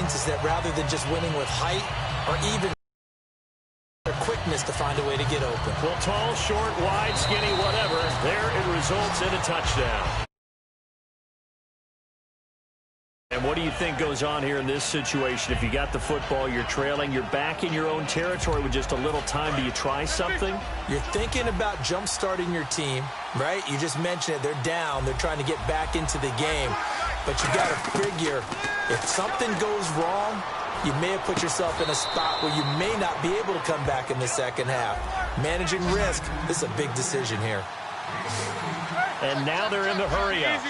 means is that rather than just winning with height or even their quickness to find a way to get open. Well, tall, short, wide, skinny, whatever, there it results in a touchdown. And what do you think goes on here in this situation? If you got the football, you're trailing, you're back in your own territory with just a little time. Do you try something? You're thinking about jump-starting your team, right? You just mentioned it. They're down. They're trying to get back into the game. But you got to figure if something goes wrong, you may have put yourself in a spot where you may not be able to come back in the second half. Managing risk, this is a big decision here. And now they're in the hurry-up.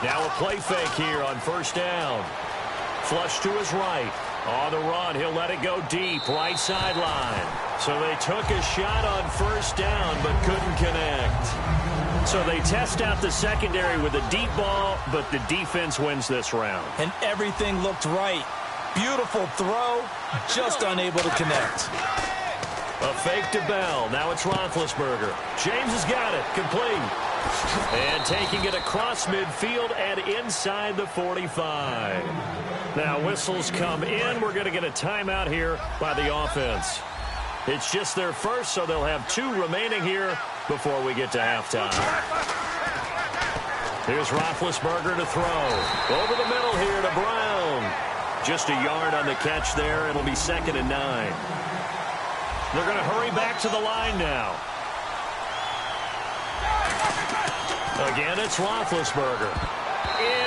Now a play fake here on first down. Flush to his right. On the run, he'll let it go deep, right sideline. So they took a shot on first down, but couldn't connect. So they test out the secondary with a deep ball, but the defense wins this round. And everything looked right. Beautiful throw, just unable to connect. A fake to Bell. Now it's Roethlisberger. James has got it. Complete. And taking it across midfield and inside the 45. Now whistles come in. We're going to get a timeout here by the offense. It's just their first, so they'll have 2 remaining here before we get to halftime. Here's Roethlisberger to throw. Over the middle here to Brown. Just a yard on the catch there. It'll be 2nd and 9. They're going to hurry back to the line now. Again, it's Roethlisberger.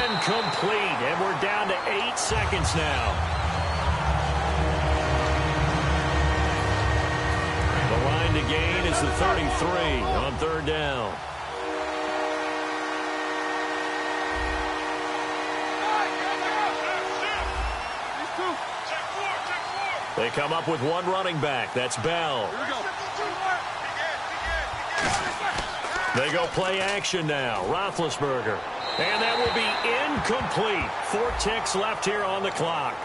Incomplete, and we're down to 8 seconds now. The line to gain is the 33 on 3rd down. They come up with 1 running back. That's Bell. They go play action now. Roethlisberger. And that will be incomplete. 4 ticks left here on the clock.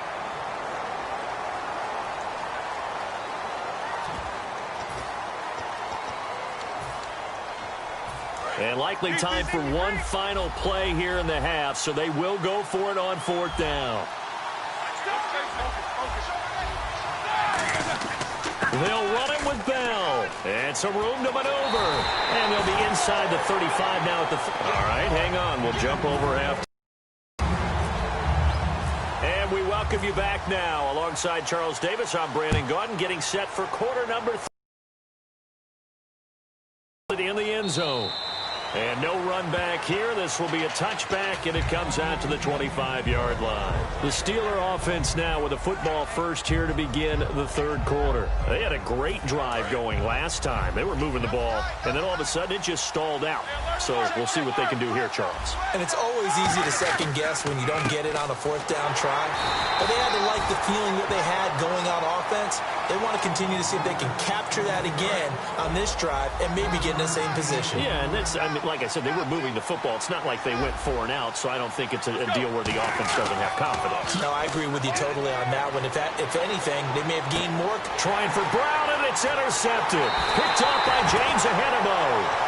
And likely time for one final play here in the half, so they will go for it on 4th down. They'll run it with Bell. And some room to maneuver. And they'll be inside the 35 now at the... All right, hang on. We'll jump over half. And we welcome you back now. Alongside Charles Davis, I'm Brandon Gaudin, getting set for quarter number 3 in the end zone. And no run back here. This will be a touchback, and it comes out to the 25-yard line. The Steeler offense now with a football first here to begin the 3rd quarter. They had a great drive going last time. They were moving the ball, and then all of a sudden it just stalled out. So we'll see what they can do here, Charles. And it's always easy to second guess when you don't get it on a 4th down try. But they had to like the feeling that they had going on offense. They want to continue to see if they can capture that again on this drive and maybe get in the same position. Yeah, and that's, I mean, like I said, they were moving the football. It's not like they went 4 and out, so I don't think it's a deal where the offense doesn't have confidence. No, I agree with you totally on that one. If anything, they may have gained more. Trying for Brown, and it's intercepted. Picked off by James ahead of Mo.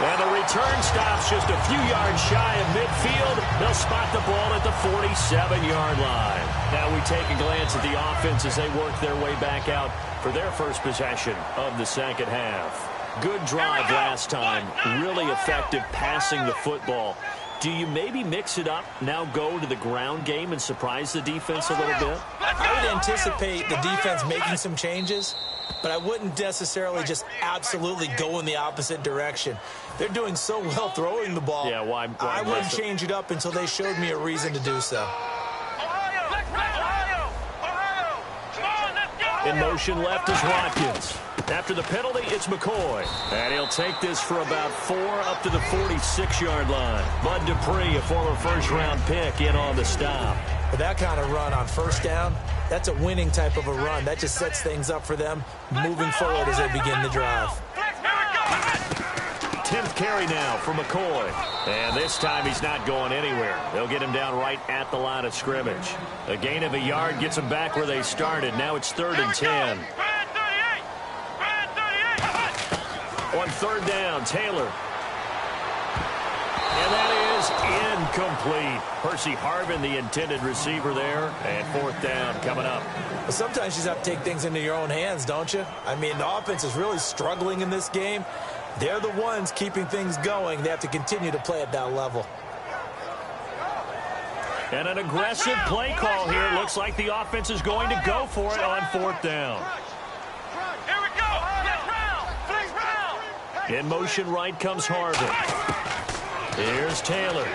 And the return stops just a few yards shy of midfield. They'll spot the ball at the 47-yard line. Now we take a glance at the offense as they work their way back out for their first possession of the second half. Good drive last time. Really effective passing the football. Do you maybe mix it up, now go to the ground game and surprise the defense a little bit? I would anticipate the defense making some changes, but I wouldn't necessarily just absolutely go in the opposite direction. They're doing so well throwing the ball. Yeah, why I wouldn't change it up until they showed me a reason to do so. In motion left is Watkins. After the penalty, it's McCoy. And he'll take this for about 4 up to the 46-yard line. Bud Dupree, a former first-round pick, in on the stop. With that kind of run on first down, that's a winning type of a run. That just sets things up for them moving forward as they begin the drive. 10th carry now for McCoy. And this time he's not going anywhere. They'll get him down right at the line of scrimmage. A gain of a yard gets them back where they started. Now it's 3rd and 10. On 3rd down, Taylor. And incomplete. Percy Harvin, the intended receiver there, and 4th down coming up. Well, sometimes you just have to take things into your own hands, don't you? I mean, the offense is really struggling in this game. They're the ones keeping things going. They have to continue to play at that level. And an aggressive play call here. It looks like the offense is going to go for it on 4th down. Here we go. Flex round. In motion right comes Harvin. Here's Taylor.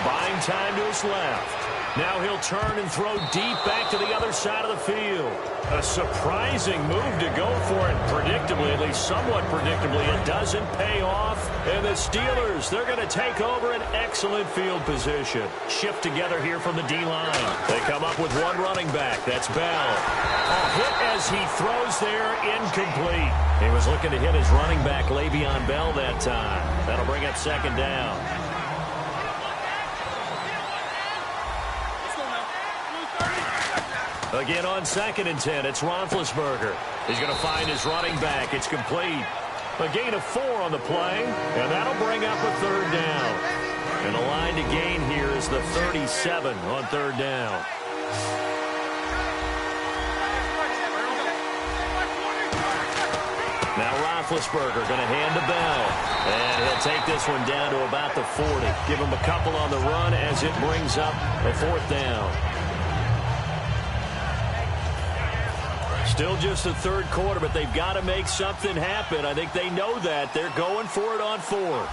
Buying time to his left. Now he'll turn and throw deep back to the other side of the field. A surprising move to go for it. Predictably, at least somewhat predictably, it doesn't pay off. And the Steelers, they're going to take over an excellent field position. Shift together here from the D-line. They come up with one running back. That's Bell. A hit as he throws there, incomplete. He was looking to hit his running back, Le'Veon Bell, that time. That'll bring up 2nd down. Again on 2nd and 10, it's Roethlisberger. He's going to find his running back. It's complete. A gain of 4 on the play, and that'll bring up a 3rd down. And the line to gain here is the 37 on 3rd down. Now Roethlisberger going to hand to Bell. And he'll take this one down to about the 40. Give him a couple on the run as it brings up a 4th down. Still just the 3rd quarter, but they've got to make something happen. I think they know that. They're going for it on 4th.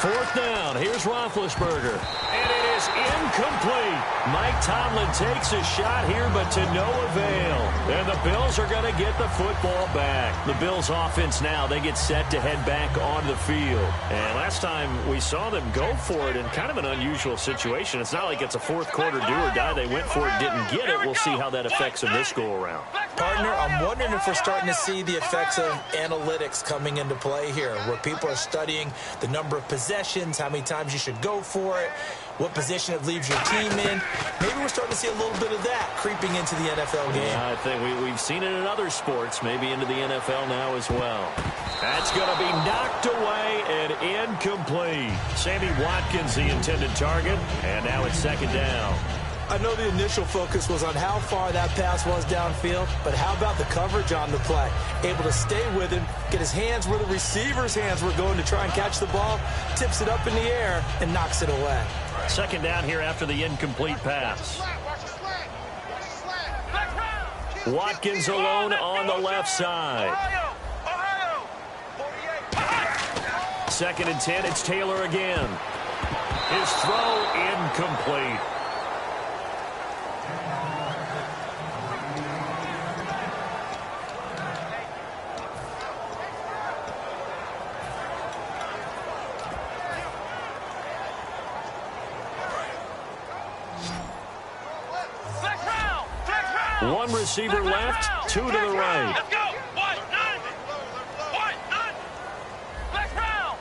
Fourth down. Here's Roethlisberger. And it is incomplete. Mike Tomlin takes a shot here, but to no avail. And the Bills are going to get the football back. The Bills offense now, they get set to head back on the field. And last time we saw them go for it in kind of an unusual situation. It's not like it's a 4th quarter do or die. They went for it, didn't get it. We'll see how that affects them this go-around. Partner, I'm wondering if we're starting to see the effects of analytics coming into play here, where people are studying the number of possessions, how many times you should go for it, what position it leaves your team in. Maybe we're starting to see a little bit of that creeping into the NFL game. I think we've seen it in other sports, maybe into the NFL now as well. That's going to be knocked away and incomplete. Sammy Watkins, the intended target, and now it's 2nd down. I know the initial focus was on how far that pass was downfield, but how about the coverage on the play? Able to stay with him, get his hands where the receiver's hands were going to try and catch the ball, tips it up in the air, and knocks it away. 2nd down here after the incomplete pass. Watkins alone on the left side. 2nd and 10, it's Taylor again. His throw incomplete. One receiver left, 2 to the right. Let's go. White, none. Flex round.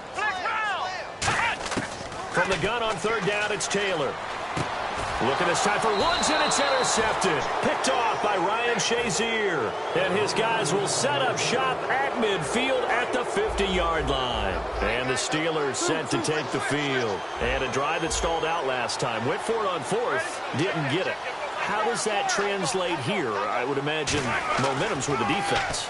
From the gun on 3rd down, it's Taylor. Looking this time for Woods, and it's intercepted. Picked off by Ryan Shazier. And his guys will set up shop at midfield at the 50-yard line. And the Steelers set to take the field. And a drive that stalled out last time. Went for it on 4th, didn't get it. How does that translate here? I would imagine momentum's with the defense.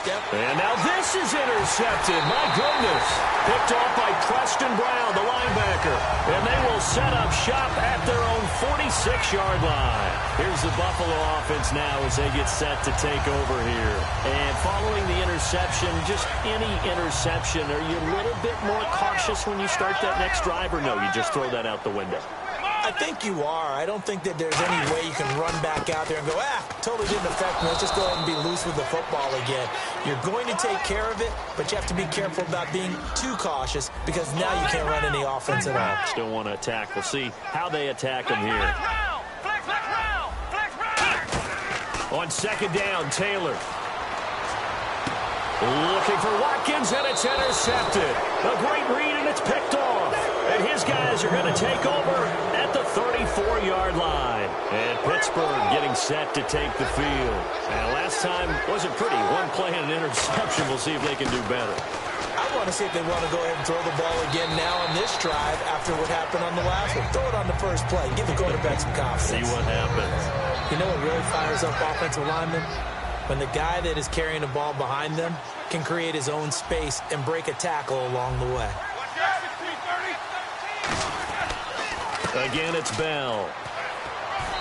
Yep. And now this is intercepted. My goodness. Picked off by Preston Brown, the linebacker. And they will set up shop at their own 46-yard line. Here's the Buffalo offense now as they get set to take over here. And following the interception, just any interception, are you a little bit more cautious when you start that next drive, or no, you just throw that out the window? I think you are. I don't think that there's any way you can run back out there and go, totally didn't affect me. Let's just go ahead and be loose with the football again. You're going to take care of it, but you have to be careful about being too cautious because now you can't run any offense at all. Still want to attack. We'll see how they attack them here. On 2nd down, Taylor. Looking for Watkins, and it's intercepted. A great read, and it's picked off. And his guys are going to take over at the 34-yard line. And Pittsburgh getting set to take the field. And last time wasn't pretty. One play and an interception. We'll see if they can do better. I want to see if they want to go ahead and throw the ball again now on this drive after what happened on the last one. Throw it on the first play. Give the quarterback some confidence. See what happens. You know what really fires up offensive linemen? When the guy that is carrying the ball behind them can create his own space and break a tackle along the way. Again, it's Bell.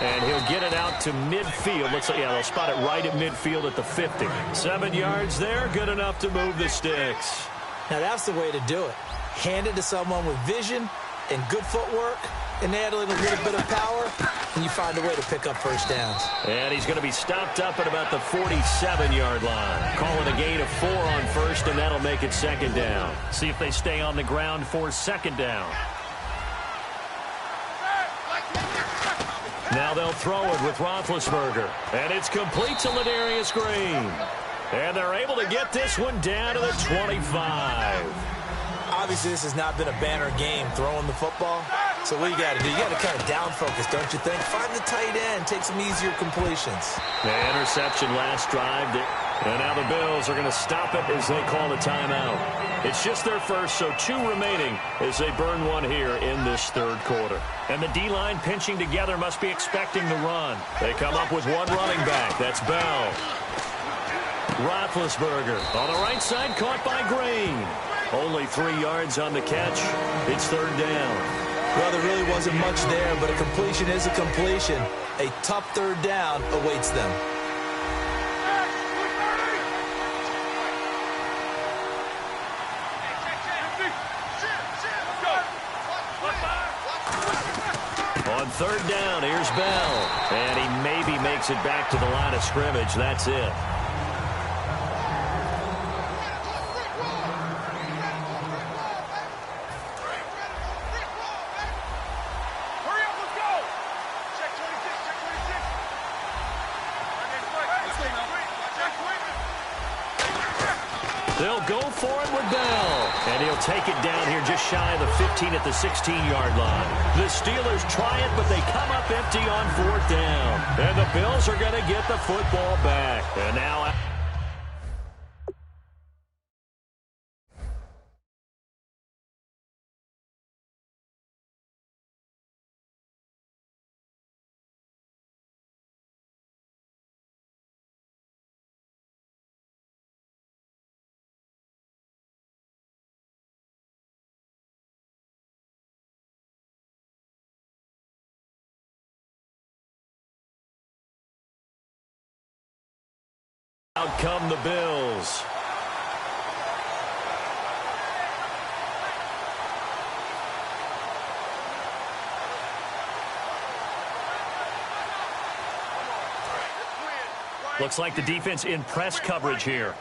And he'll get it out to midfield. Looks like, yeah, they'll spot it right at midfield at the 50. 7 yards there, good enough to move the sticks. Now, that's the way to do it. Hand it to someone with vision and good footwork, and add a little bit of power, and you find a way to pick up first downs. And he's going to be stopped up at about the 47-yard line. Calling a gain of 4 on first, and that'll make it second down. See if they stay on the ground for second down. Now they'll throw it with Roethlisberger. And it's complete to Ladarius Green. And they're able to get this one down to the 25. Obviously, this has not been a banner game throwing the football. So what you got to do? You got to kind of down focus, don't you think? Find the tight end. Take some easier completions. The interception last drive. And now the Bills are going to stop it as they call the timeout. It's just their first, so 2 remaining as they burn one here in this third quarter. And the D-line pinching together must be expecting the run. They come up with one running back. That's Bell. Roethlisberger on the right side, caught by Green. Only 3 yards on the catch. It's third down. Well, there really wasn't much there, but a completion is a completion. A tough third down awaits them. On third down, here's Bell. And he maybe makes it back to the line of scrimmage. That's it. They'll go for it with Bell. And he'll take it down here just shy of the 15 at the 16-yard line. The Steelers try it, but they come up empty on fourth down. And the Bills are going to get the football back. And now... out come the Bills. Looks like the defense in press coverage here.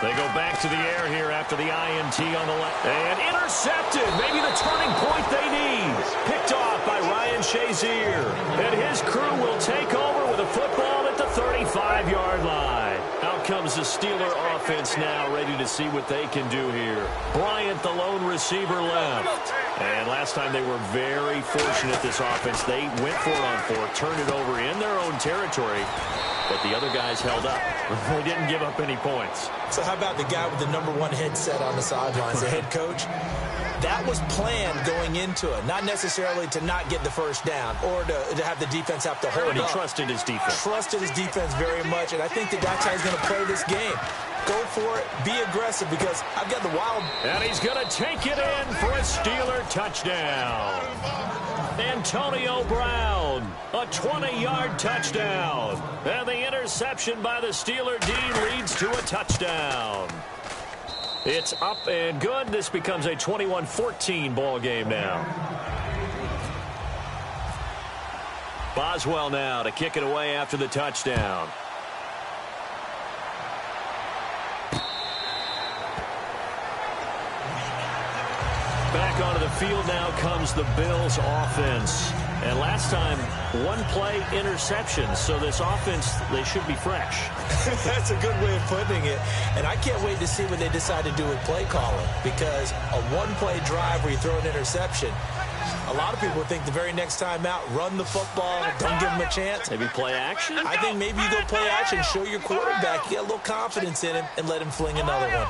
They go back to the air here after the INT on the left. And intercepted. Maybe the turning point they need. Picked off by Ryan Shazier. And his crew will take over with a football at the 35-yard line. Out comes the Steeler offense now, ready to see what they can do here. Bryant, the lone receiver, left. And last time they were very fortunate, this offense. They went for it on 4, turned it over in their own territory. But the other guys held up. They didn't give up any points. So how about the guy with the #1 headset on the sidelines, the head coach? That was planned going into it, not necessarily to not get the first down or to have the defense have to hold up. But he trusted his defense. Trusted his defense very much, and I think that's how he's going to play this game. Go for it. Be aggressive because I've got the wild. And he's going to take it in for a Steeler touchdown. Antonio Brown, a 20-yard touchdown. And the interception by the Steeler D leads to a touchdown. It's up and good. This becomes a 21-14 ball game now. Boswell now to kick it away after the touchdown. Back onto the field now comes the Bills offense. And last time, one-play interception. So this offense, they should be fresh. That's a good way of putting it. And I can't wait to see what they decide to do with play calling, because a one-play drive where you throw an interception, a lot of people think the very next time out, run the football, don't give them a chance. Maybe play action? I think maybe you go play action, show your quarterback, you get a little confidence in him, and let him fling another one.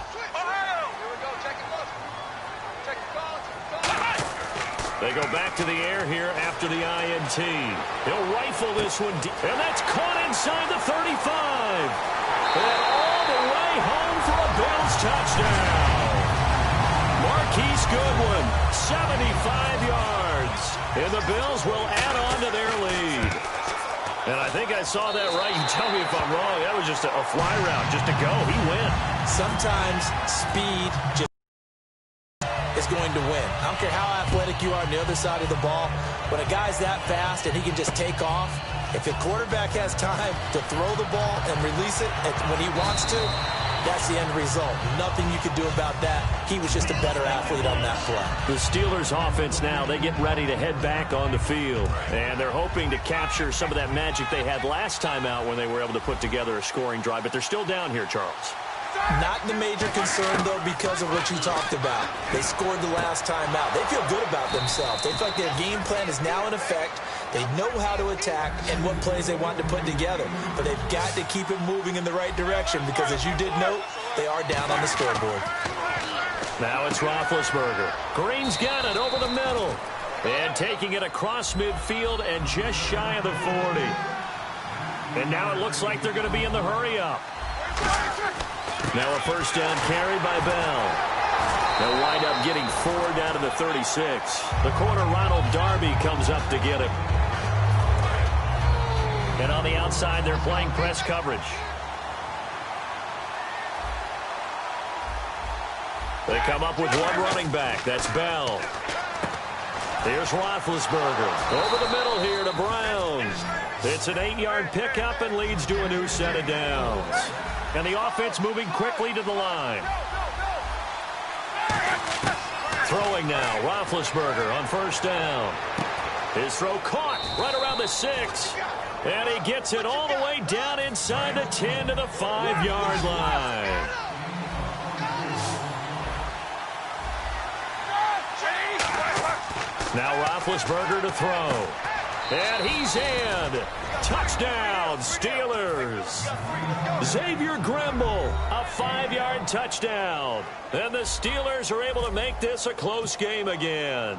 They go back to the air here after the INT. He'll rifle this one deep, and that's caught inside the 35. And all the way home for a Bills touchdown. Marquise Goodwin, 75 yards. And the Bills will add on to their lead. And I think I saw that right. You tell me if I'm wrong. That was just a fly route, just to go. He went. Sometimes speed just is going to win. I don't care how athletic you are on the other side of the ball. When a guy's that fast and he can just take off, if the quarterback has time to throw the ball and release it when he wants to, that's the end result. Nothing you could do about that. He was just a better athlete on that play. The Steelers offense now, they get ready to head back on the field. And they're hoping to capture some of that magic they had last time out when they were able to put together a scoring drive. But they're still down here, Charles. Not the major concern, though, because of what you talked about. They scored the last time out. They feel good about themselves. They feel like their game plan is now in effect. They know how to attack and what plays they want to put together. But they've got to keep it moving in the right direction because, as you did note, they are down on the scoreboard. Now it's Roethlisberger. Green's got it over the middle. And taking it across midfield and just shy of the 40. And now it looks like they're going to be in the hurry-up. Now a first down carry by Bell. They'll wind up getting 4 down to the 36. The corner, Ronald Darby, comes up to get it. And on the outside, they're playing press coverage. They come up with one running back. That's Bell. Here's Roethlisberger. Over the middle here to Brown. It's an 8-yard pickup and leads to a new set of downs. And the offense moving quickly to the line. Throwing now, Roethlisberger on first down. His throw caught right around the 6. And he gets it all the way down inside the 10 to the 5-yard line. Now Roethlisberger to throw. And he's in. Touchdown, Steelers. Xavier Grimble, a 5-yard touchdown. And the Steelers are able to make this a close game again.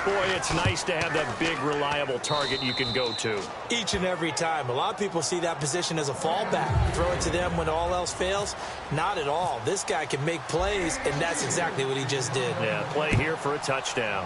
Boy, it's nice to have that big, reliable target you can go to. Each and every time. A lot of people see that position as a fallback. Throw it to them when all else fails. Not at all. This guy can make plays, and that's exactly what he just did. Yeah, play here for a touchdown.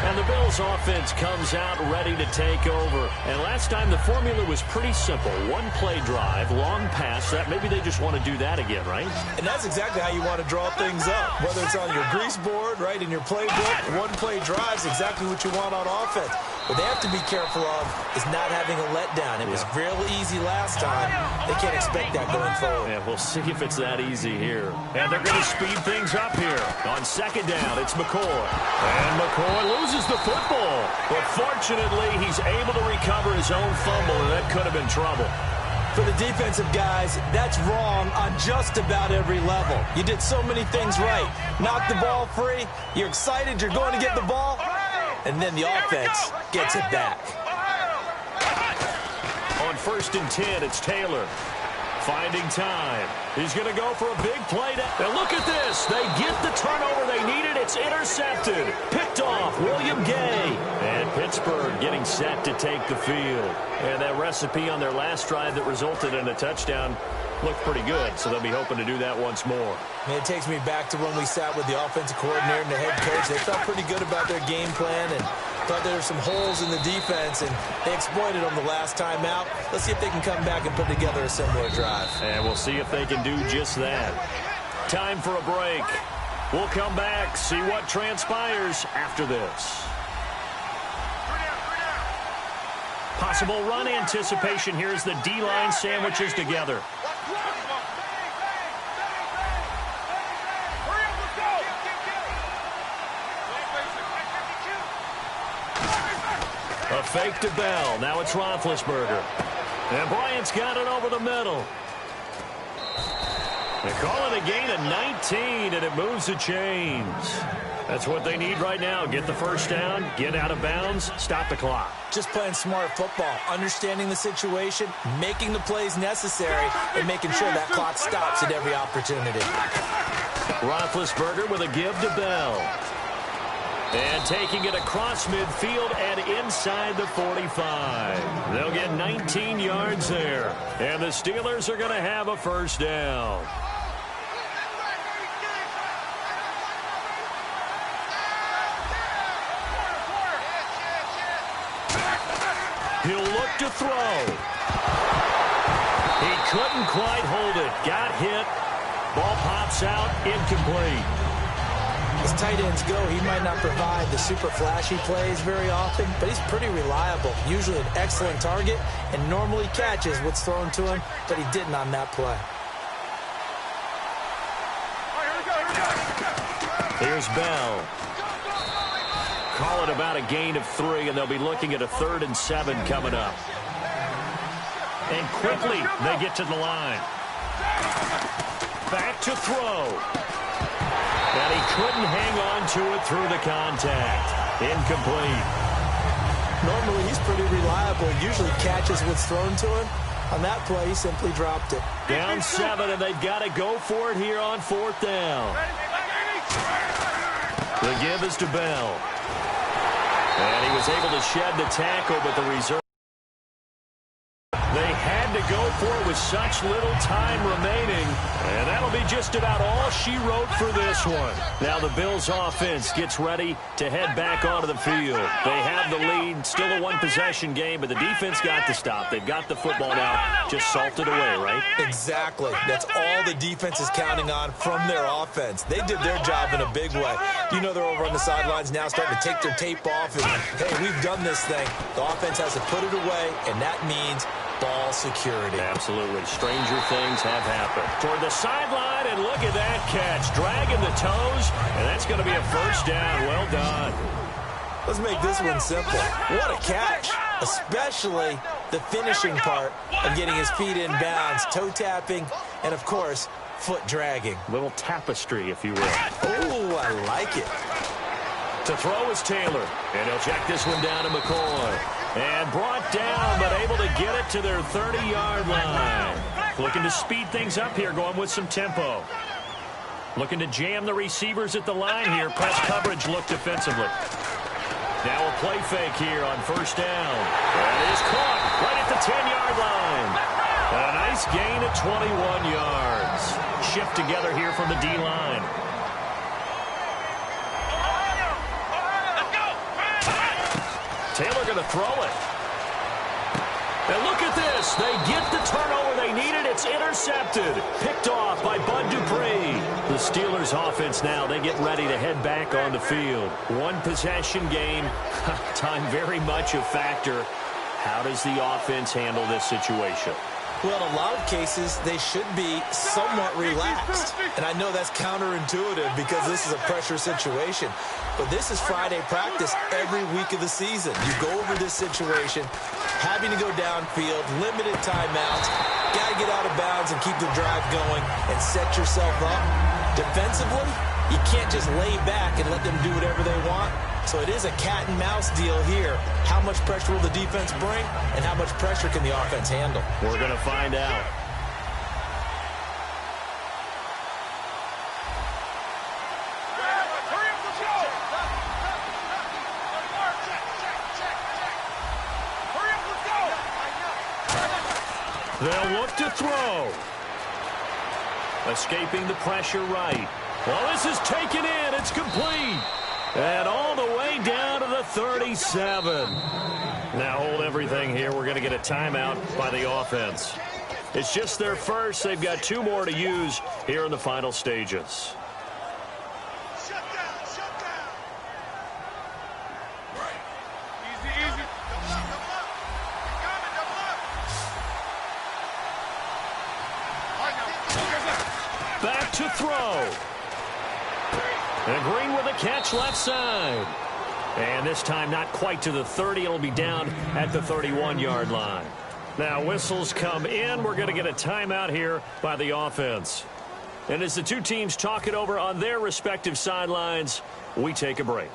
And the Bills offense comes out ready to take over. And last time the formula was pretty simple. One-play drive, long pass. That maybe they just want to do that again, right? And that's exactly how you want to draw things up. Whether it's on your grease board, right, in your playbook, one-play drive is exactly what you want on offense. What they have to be careful of is not having a letdown. It was real easy last time. They can't expect that going forward. Yeah, we'll see if it's that easy here. And they're going to speed things up here. On second down, it's McCoy. And McCoy loses the football. But fortunately, he's able to recover his own fumble, and that could have been trouble. For the defensive guys, that's wrong on just about every level. You did so many things right. Knock the ball free. You're excited. You're going to get the ball. And then the offense gets it back. On first and 10, it's Taylor. Finding time. He's going to go for a big play. And look at this. They get the turnover they needed. It's intercepted. Picked off. William Gay. And Pittsburgh getting set to take the field. And that recipe on their last drive that resulted in a touchdown looked pretty good, so they'll be hoping to do that once more. And it takes me back to when we sat with the offensive coordinator and the head coach. They felt pretty good about their game plan and thought there were some holes in the defense, and they exploited them the last time out. Let's see if they can come back and put together a similar drive. And we'll see if they can do just that. Time for a break. We'll come back, see what transpires after this. Possible run anticipation. Here's the D-line sandwiches together. A fake to Bell. Now it's Roethlisberger. And Bryant's got it over the middle. They call it a gain of 19, and it moves the chains. That's what they need right now. Get the first down, get out of bounds, stop the clock. Just playing smart football, understanding the situation, making the plays necessary, and making sure that clock stops at every opportunity. Roethlisberger with a give to Bell. And taking it across midfield and inside the 45. They'll get 19 yards there. And the Steelers are going to have a first down. He'll look to throw. He couldn't quite hold it. Got hit. Ball pops out. Incomplete. As tight ends go, he might not provide the super flashy plays very often, but he's pretty reliable. Usually an excellent target and normally catches what's thrown to him, but he didn't on that play. Here's Bell. Call it about a gain of 3, and they'll be looking at a 3rd and 7 coming up. And quickly, they get to the line. Back to throw. And he couldn't hang on to it through the contact. Incomplete. Normally, he's pretty reliable. Usually catches what's thrown to him. On that play, he simply dropped it. Down 7, and they've got to go for it here on 4th down. The give is to Bell. And he was able to shed the tackle, but the reserve. They had to go for it with such little time remaining. And that'll be just about all she wrote for this one. Now the Bills offense gets ready to head back onto the field. They have the lead, still a one-possession game, but the defense got to stop. They've got the football now, just salted away, right? Exactly. That's all the defense is counting on from their offense. They did their job in a big way. You know they're over on the sidelines now starting to take their tape off. And, hey, we've done this thing. The offense has to put it away, and that means ball security. Absolutely. Stranger things have happened. Toward the sideline, and look at that catch. Dragging the toes, and that's going to be a first down. Well done. Let's make this one simple. What a catch, especially the finishing part of getting his feet in bounds, toe tapping, and, of course, foot dragging. Little tapestry, if you will. Oh, I like it. To throw is Taylor, and he'll check this one down to McCoy. And brought down, but able to get it to their 30-yard line. Looking to speed things up here, going with some tempo. Looking to jam the receivers at the line here. Press coverage look defensively. Now a play fake here on first down. And it is caught right at the 10-yard line. And a nice gain of 21 yards. Shift together here from the D-line. Taylor going to throw it. And look at this. They get the turnover they needed. It's intercepted. Picked off by Bud Dupree. The Steelers offense now, they get ready to head back on the field. One possession game. Time very much a factor. How does the offense handle this situation? Well, in a lot of cases, they should be somewhat relaxed. And I know that's counterintuitive because this is a pressure situation. But this is Friday practice every week of the season. You go over this situation, having to go downfield, limited timeouts, got to get out of bounds and keep the drive going and set yourself up. Defensively, you can't just lay back and let them do whatever they want. So it is a cat and mouse deal here. How much pressure will the defense bring, and how much pressure can the offense handle? We're going to find out. They'll look to throw. Escaping the pressure right. Well, this is taken in. It's complete. And all the way down to the 37. Now hold everything here. We're going to get a timeout by the offense. It's just their first. They've got 2 more to use here in the final stages. Shut down, shut down. Easy, easy. Double up. Double up. Back to throw. And Green with a catch left side. And this time not quite to the 30. It'll be down at the 31-yard line. Now whistles come in. We're going to get a timeout here by the offense. And as the two teams talk it over on their respective sidelines, we take a break.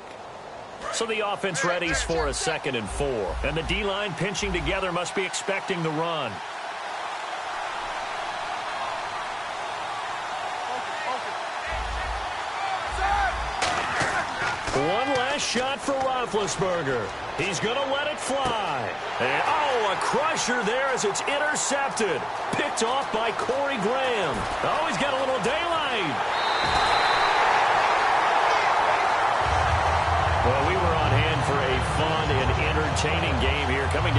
So the offense readies for a 2nd and 4. And the D-line pinching together must be expecting the run. One last shot for Roethlisberger. He's going to let it fly. And, a crusher there as it's intercepted. Picked off by Corey Graham. Oh, he's got a little daylight. Well, we were on hand for a fun and entertaining game here coming down.